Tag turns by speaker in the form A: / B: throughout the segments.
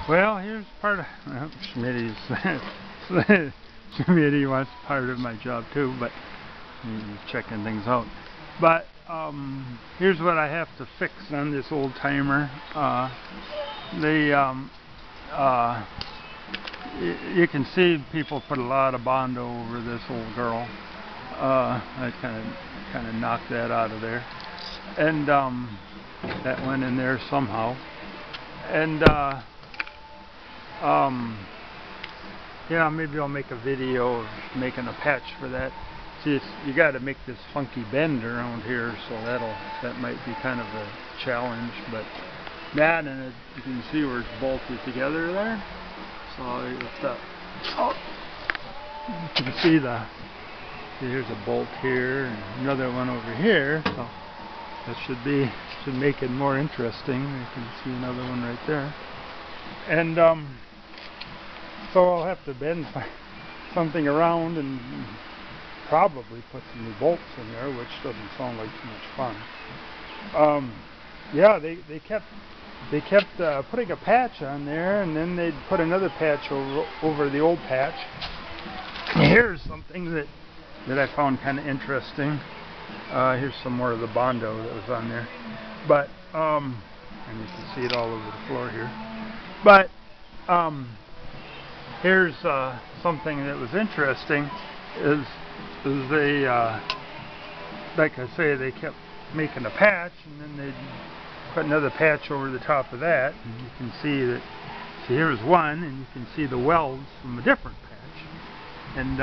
A: Well, here's part of Schmitty's. Schmitty wants part of my job too, but he's checking things out. But here's what I have to fix on this old timer. You can see people put a lot of Bondo over this old girl. I kind of knocked that out of there, and that went in there somehow. And yeah, maybe I'll make a video of making a patch for that. See, you got to make this funky bend around here, so that might be kind of a challenge. But that, and you can see where it's bolted together there. So you can see here's a bolt here and another one over here. So that should make it more interesting. You can see another one right there. And so I'll have to bend something around and probably put some new bolts in there, which doesn't sound like too much fun. Yeah, they kept putting a patch on there, and then they'd put another patch over the old patch. Here's something that I found kind of interesting. Here's some more of the Bondo that was on there, but and you can see it all over the floor here. But here's something that was interesting is they like I say, they kept making a patch, and then they'd put another patch over the top of that, and you can see that. So here's one, and you can see the welds from a different patch. And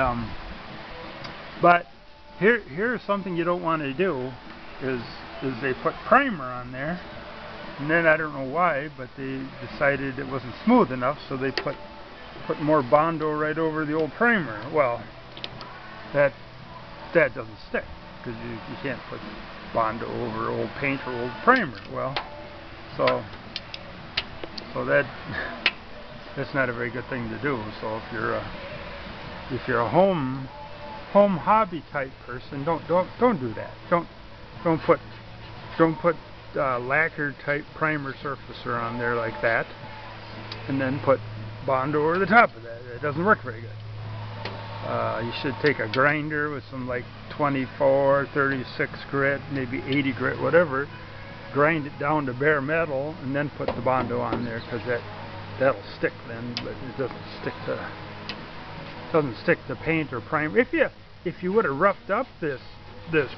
A: but here's something you don't want to do is they put primer on there, and then I don't know why, but they decided it wasn't smooth enough, so they put more Bondo right over the old primer. Well, that doesn't stick, because you can't put Bondo over old paint or old primer. Well, so that's not a very good thing to do. So if you're a home hobby type person, don't do that. Don't put lacquer type primer surfacer on there like that, and then put Bondo over the top of that. It doesn't work very good. You should take a grinder with some like 24, 36 grit, maybe 80 grit, whatever. Grind it down to bare metal, and then put the Bondo on there, because that'll stick then, but it doesn't stick to paint or primer. If you would have roughed up this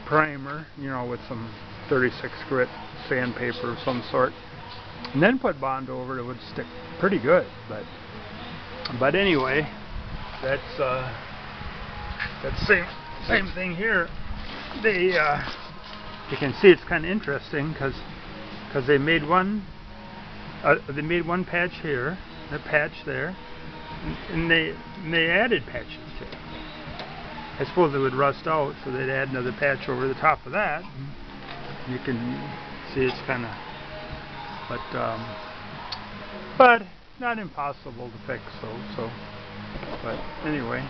A: primer, with some 36 grit sandpaper of some sort, and then put Bondo over it, would stick pretty good. But anyway, that's same thing here. You can see it's kind of interesting because they made one patch here, a patch there, and they added patches to it. I suppose it would rust out, so they'd add another patch over the top of that. You can see it's kind of, but not impossible to fix. But anyway.